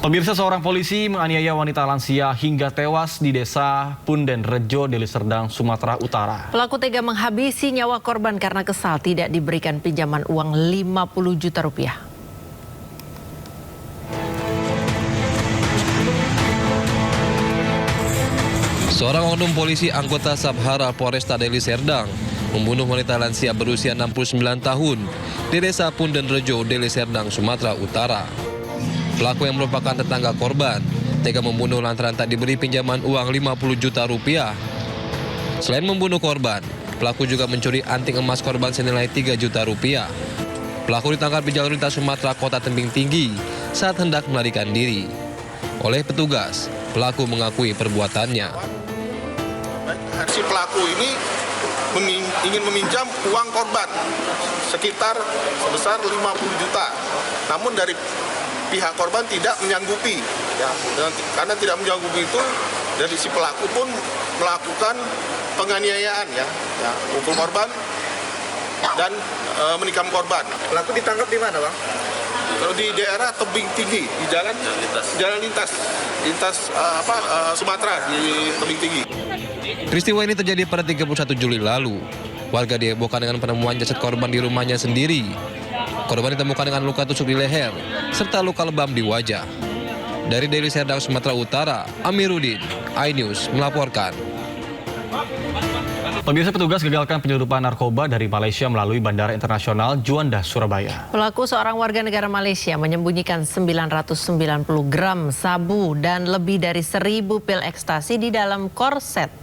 Pemirsa, seorang polisi menganiaya wanita lansia hingga tewas di desa Punden Rejo, Deli Serdang, Sumatera Utara. Pelaku tega menghabisi nyawa korban karena kesal tidak diberikan pinjaman uang 50 juta rupiah. Seorang oknum polisi anggota Sabhara Polresta Deli Serdang membunuh wanita lansia berusia 69 tahun di desa Punden Rejo, Deli Serdang, Sumatera Utara. Pelaku yang merupakan tetangga korban tega membunuh lantaran tak diberi pinjaman uang 50 juta rupiah. Selain membunuh korban, pelaku juga mencuri anting emas korban senilai 3 juta rupiah. Pelaku ditangkap di jalur lintas Sumatera Kota Tebing Tinggi saat hendak melarikan diri. Oleh petugas, pelaku mengakui perbuatannya. Si pelaku ini ingin meminjam uang korban sekitar sebesar 50 juta. Namun dari pihak korban tidak menyanggupi, ya, karena tidak menyanggupi itu, dari si pelaku pun melakukan penganiayaan, ya pukul korban dan menikam korban. Pelaku ditangkap di mana, Bang? Kalau di daerah Tebing Tinggi, di jalan lintas Sumatera di Tebing Tinggi. Peristiwa ini terjadi pada 31 Juli lalu. Warga dihebohkan dengan penemuan jasad korban di rumahnya sendiri. Korban ditemukan dengan luka tusuk di leher serta luka lebam di wajah. Dari Deli Serdang, Sumatera Utara, Amiruddin, iNews melaporkan. Pemirsa, petugas gagalkan penyelundupan narkoba dari Malaysia melalui Bandara Internasional Juanda, Surabaya. Pelaku seorang warga negara Malaysia menyembunyikan 990 gram sabu dan lebih dari 1.000 pil ekstasi di dalam korset.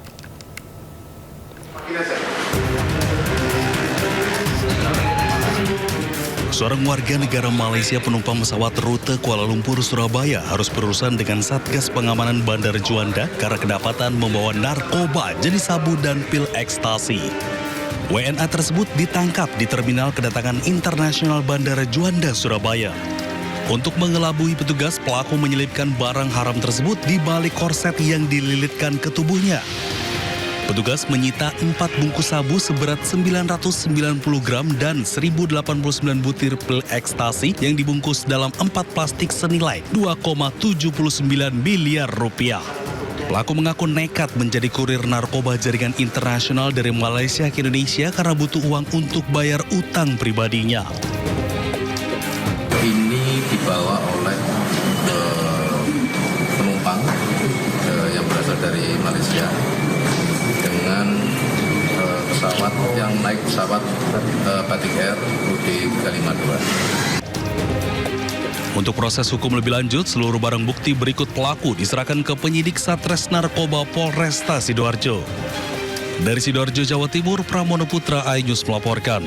Seorang warga negara Malaysia penumpang pesawat rute Kuala Lumpur, Surabaya harus berurusan dengan Satgas Pengamanan Bandara Juanda karena kedapatan membawa narkoba jenis sabu dan pil ekstasi. WNA tersebut ditangkap di terminal kedatangan internasional Bandara Juanda, Surabaya. Untuk mengelabui petugas, pelaku menyelipkan barang haram tersebut di balik korset yang dililitkan ke tubuhnya. Petugas menyita 4 bungkus sabu seberat 990 gram dan 1089 butir pil ekstasi yang dibungkus dalam 4 plastik senilai 2,79 miliar rupiah. Pelaku mengaku nekat menjadi kurir narkoba jaringan internasional dari Malaysia ke Indonesia karena butuh uang untuk bayar utang pribadinya. Ini dibawa oleh penumpang yang berasal dari Malaysia dengan pesawat yang naik pesawat Batik Air UD 352. Untuk proses hukum lebih lanjut, seluruh barang bukti berikut pelaku diserahkan ke penyidik Satres Narkoba Polresta Sidoarjo. Dari Sidoarjo, Jawa Timur, Pramono Putra, iNews melaporkan.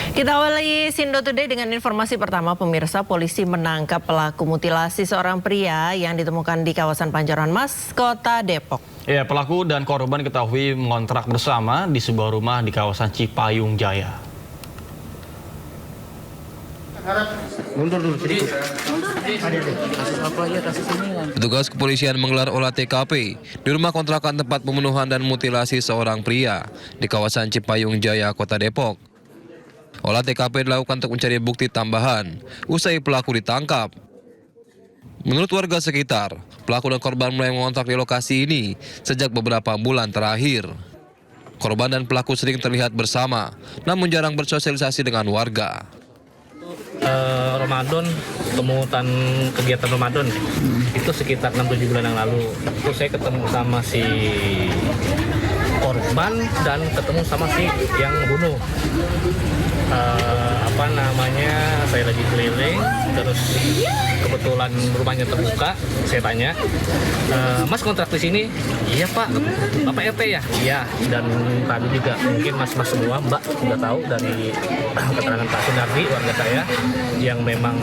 Kita awali Sindo Today dengan informasi pertama. Pemirsa, polisi menangkap pelaku mutilasi seorang pria yang ditemukan di kawasan Pancoran Mas, Kota Depok. Ya, pelaku dan korban diketahui mengontrak bersama di sebuah rumah di kawasan Cipayung Jaya. Petugas kepolisian menggelar olah TKP di rumah kontrakan tempat pembunuhan dan mutilasi seorang pria di kawasan Cipayung Jaya, Kota Depok. Olah TKP dilakukan untuk mencari bukti tambahan usai pelaku ditangkap. Menurut warga sekitar, pelaku dan korban mulai mengontrak di lokasi ini sejak beberapa bulan terakhir. Korban dan pelaku sering terlihat bersama, namun jarang bersosialisasi dengan warga. Ramadan, kemutan kegiatan Ramadan itu sekitar 6-7 bulan yang lalu. Itu saya ketemu sama si korban dan ketemu sama si yang bunuh. Saya lagi keliling, terus kebetulan rumahnya terbuka. Saya tanya, Mas kontrak di sini? Iya Pak, Bapak RT ya? Iya. Dan tadi juga mungkin mas-mas semua, Mbak sudah tahu dari keterangan Pak Sunardi, warga saya, yang memang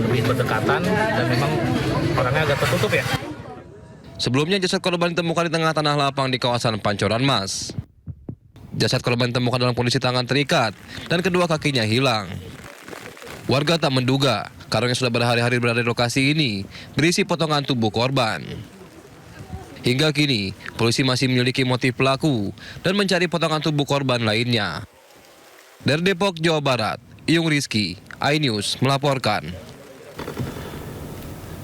lebih berdekatan dan memang orangnya agak tertutup ya. Sebelumnya jasad korban ditemukan di tengah tanah lapang di kawasan Pancoran Mas. Jasad korban ditemukan dalam kondisi tangan terikat dan kedua kakinya hilang. Warga tak menduga karung yang sudah berhari-hari berada di lokasi ini berisi potongan tubuh korban. Hingga kini, polisi masih menyelidiki motif pelaku dan mencari potongan tubuh korban lainnya. Dari Depok, Jawa Barat, Iyung Rizky, iNews melaporkan.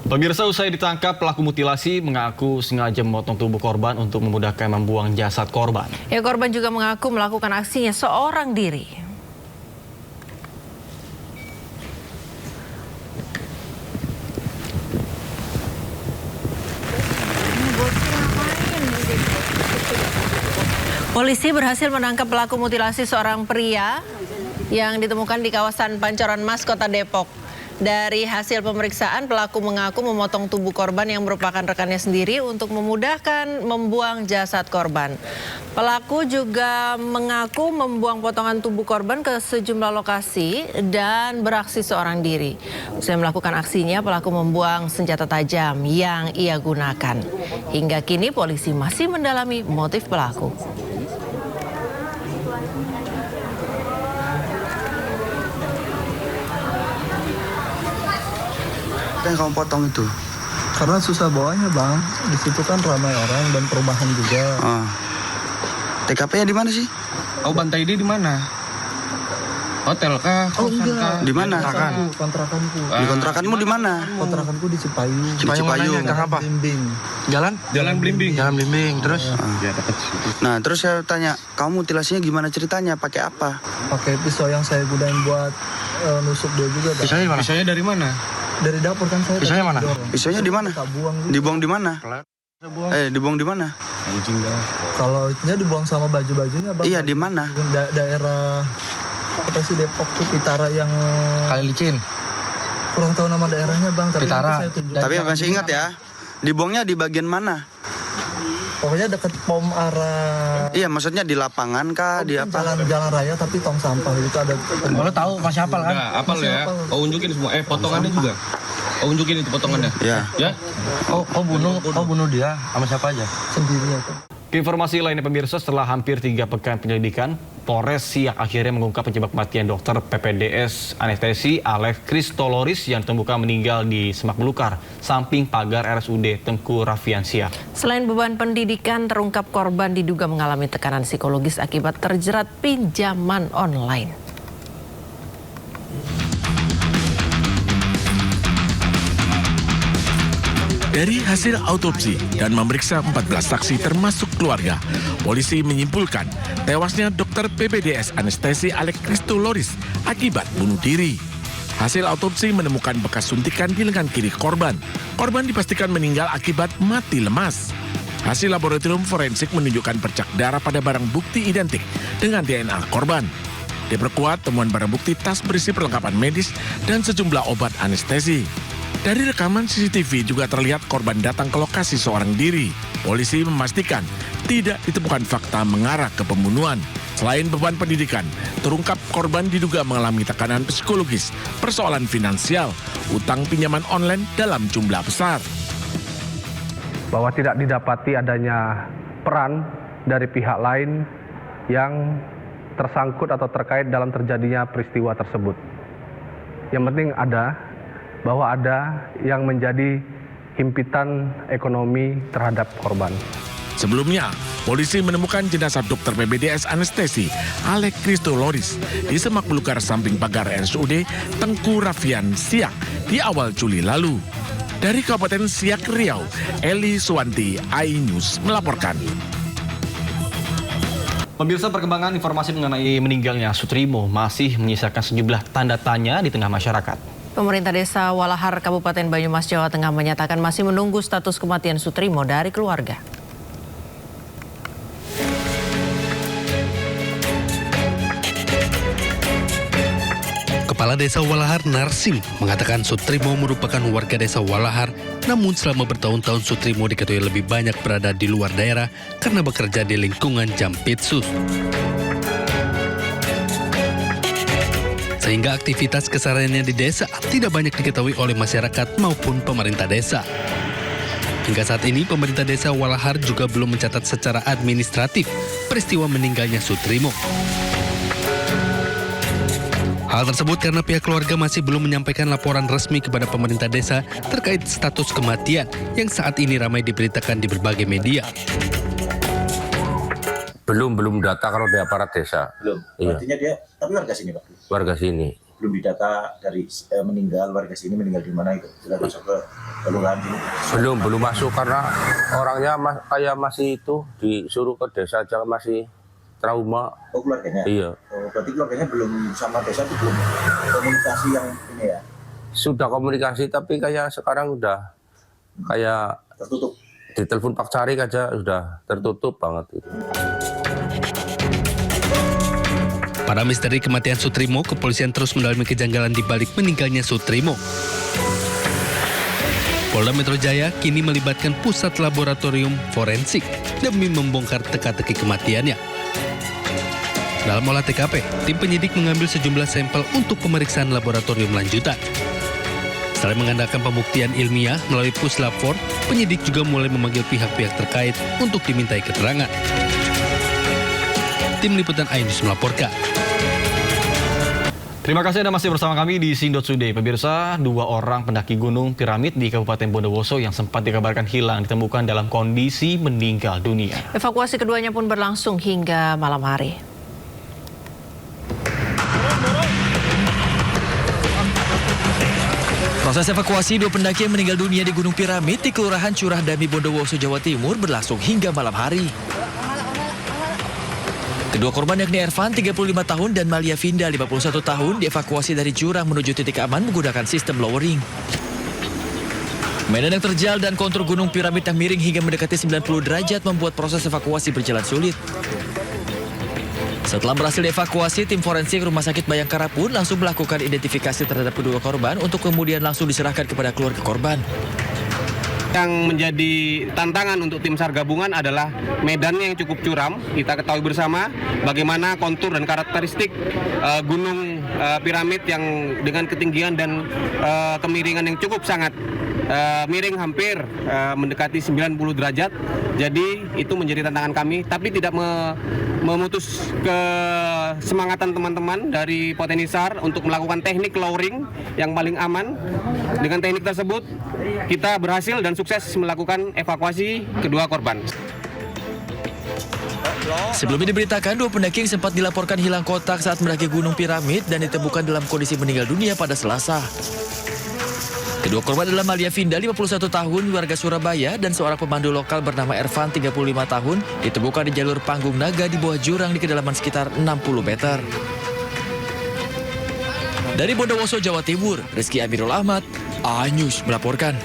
Pemirsa, usai ditangkap, pelaku mutilasi mengaku sengaja memotong tubuh korban untuk memudahkan membuang jasad korban. Ya, korban juga mengaku melakukan aksinya seorang diri. Polisi berhasil menangkap pelaku mutilasi seorang pria yang ditemukan di kawasan Pancoran Mas, Kota Depok. Dari hasil pemeriksaan, pelaku mengaku memotong tubuh korban yang merupakan rekannya sendiri untuk memudahkan membuang jasad korban. Pelaku juga mengaku membuang potongan tubuh korban ke sejumlah lokasi dan beraksi seorang diri. Usai melakukan aksinya, pelaku membuang senjata tajam yang ia gunakan. Hingga kini polisi masih mendalami motif pelaku. Yang kamu potong itu? Karena susah bawanya bang, di situ kan ramai orang dan perumahan juga. TKP-nya di mana sih? Oh, bantai dia di mana? Hotel kah? Kosan kah? Di mana? Kontrakanku. Di kontrakanmu di mana? Kontrakanku di Cipayung. Cipayung. apa? Blimbing. Jalan Blimbing. Jalan Blimbing. Terus? Nah, terus saya tanya, kamu mutilasinya gimana ceritanya? Pakai apa? Pakai pisau yang saya gunain buat nusuk dia juga. Bang. Pisaunya mana? Pisaunya dari mana? Dari dapur kan saya. Pisaunya mana? Pisaunya di mana? Tak buang gitu. Dibuang di mana? Dibuang di mana? Kalau itunya dibuang sama baju-bajunya bang. Iya, di mana? Daerah apa sih Depok tuh Pitara yang Kali Licin. kurang tahu nama daerahnya bang. Tapi Pitara. nanti saya tunjuk. Tapi masih ingat ya? Dibuangnya di bagian mana? Pokoknya deket pom arah. Iya, maksudnya di lapangan kah? Di apa? Jalan raya tapi tong sampah itu ada. Lo tahu masih hafal kan? Apal ya. Oh, unjukin semua. Potongannya juga. Oh, unjukin itu potongannya. Ya. Ya. bunuh dia sama siapa aja? Sendiri aku. Informasi lainnya pemirsa, setelah hampir 3 pekan penyelidikan, Polres Siak akhirnya mengungkap penyebab kematian dokter PPDS anestesi Alex Kristoloris yang ditemukan meninggal di Semak Belukar, samping pagar RSUD Tengku Raffian Siak. Selain beban pendidikan, terungkap korban diduga mengalami tekanan psikologis akibat terjerat pinjaman online. Dari hasil autopsi dan memeriksa 14 saksi termasuk keluarga, polisi menyimpulkan tewasnya dokter PPDS anestesi Alex Kristoloris akibat bunuh diri. Hasil autopsi menemukan bekas suntikan di lengan kiri korban. Korban dipastikan meninggal akibat mati lemas. Hasil laboratorium forensik menunjukkan percak darah pada barang bukti identik dengan DNA korban. Diperkuat temuan barang bukti tas berisi perlengkapan medis dan sejumlah obat anestesi. Dari rekaman CCTV juga terlihat korban datang ke lokasi seorang diri. Polisi memastikan tidak ditemukan fakta mengarah ke pembunuhan. Selain beban pendidikan, terungkap korban diduga mengalami tekanan psikologis, persoalan finansial, utang pinjaman online dalam jumlah besar. Bahwa tidak didapati adanya peran dari pihak lain yang tersangkut atau terkait dalam terjadinya peristiwa tersebut. Yang penting bahwa ada yang menjadi himpitan ekonomi terhadap korban. Sebelumnya, polisi menemukan jenazah dokter PPDS anestesi Alex Kristoloris di Semak Belukar samping pagar RSUD Tengku Raffian Siak di awal Juli lalu. Dari Kabupaten Siak, Riau, Eli Suwanti, iNews melaporkan. Pemirsa, perkembangan informasi mengenai meninggalnya Sutrimo masih menyisakan sejumlah tanda tanya di tengah masyarakat. Pemerintah Desa Walahar, Kabupaten Banyumas, Jawa Tengah menyatakan masih menunggu status kematian Sutrimo dari keluarga. Kepala Desa Walahar Narsim mengatakan Sutrimo merupakan warga Desa Walahar, namun selama bertahun-tahun Sutrimo diketahui lebih banyak berada di luar daerah karena bekerja di lingkungan Jampitsus. Sehingga aktivitas kesehariannya di desa tidak banyak diketahui oleh masyarakat maupun pemerintah desa. Hingga saat ini pemerintah desa Walahar juga belum mencatat secara administratif peristiwa meninggalnya Sutrimo. Hal tersebut karena pihak keluarga masih belum menyampaikan laporan resmi kepada pemerintah desa terkait status kematian yang saat ini ramai diberitakan di berbagai media. Belum data kalau di aparat desa. Belum. Iya. Artinya dia tapi warga sini, Pak. Warga sini. belum didata dari meninggal, warga sini meninggal di mana itu sudah masuk ke kelurahan sini? Belum masuk karena orangnya kayak masih itu disuruh ke desa aja, masih trauma. Oh, keluarganya? Iya. Oh, berarti keluarganya belum sama desa itu belum komunikasi yang ini ya? Sudah komunikasi tapi kayak sekarang udah kayak tertutup. Di telepon Pak Carik aja sudah tertutup banget itu. Pada misteri kematian Sutrimo, kepolisian terus mendalami kejanggalan di balik meninggalnya Sutrimo. Polda Metro Jaya kini melibatkan pusat laboratorium forensik demi membongkar teka-teki kematiannya. Dalam olah TKP, tim penyidik mengambil sejumlah sampel untuk pemeriksaan laboratorium lanjutan. Selain mengandalkan pembuktian ilmiah melalui puslap 4, penyidik juga mulai memanggil pihak-pihak terkait untuk dimintai keterangan. Tim Liputan iNews melaporkan. Terima kasih Anda masih bersama kami di Sindot Today. Pemirsa, 2 orang pendaki gunung piramid di Kabupaten Bondowoso yang sempat dikabarkan hilang ditemukan dalam kondisi meninggal dunia. Evakuasi keduanya pun berlangsung hingga malam hari. Proses evakuasi 2 pendaki yang meninggal dunia di Gunung Piramid di Kelurahan Curah Dami, Bondowoso, Jawa Timur berlangsung hingga malam hari. Kedua korban yakni Ervan, 35 tahun, dan Malia Vinda, 51 tahun, dievakuasi dari jurang menuju titik aman menggunakan sistem lowering. Medan yang terjal dan kontur Gunung Piramid yang miring hingga mendekati 90 derajat membuat proses evakuasi berjalan sulit. Setelah berhasil dievakuasi, tim forensik Rumah Sakit Bayangkara pun langsung melakukan identifikasi terhadap kedua korban untuk kemudian langsung diserahkan kepada keluarga korban. Yang menjadi tantangan untuk tim SAR gabungan adalah medannya yang cukup curam. Kita ketahui bersama bagaimana kontur dan karakteristik gunung piramid yang dengan ketinggian dan kemiringan yang cukup sangat miring, hampir mendekati 90 derajat. Jadi itu menjadi tantangan kami, tapi tidak memutus kesemangatan teman-teman dari Potensi SAR untuk melakukan teknik lowering yang paling aman. Dengan teknik tersebut kita berhasil dan sukses melakukan evakuasi kedua korban. Sebelumnya diberitakan 2 pendaki yang sempat dilaporkan hilang kontak saat mendaki Gunung Piramid dan ditemukan dalam kondisi meninggal dunia pada Selasa. Kedua korban adalah Malia Vinda, 51 tahun, warga Surabaya, dan seorang pemandu lokal bernama Ervan, 35 tahun, ditemukan di jalur Panggung Naga di bawah jurang di kedalaman sekitar 60 meter. Dari Bondowoso, Jawa Timur, Rizky Amirul Ahmad, iNews melaporkan.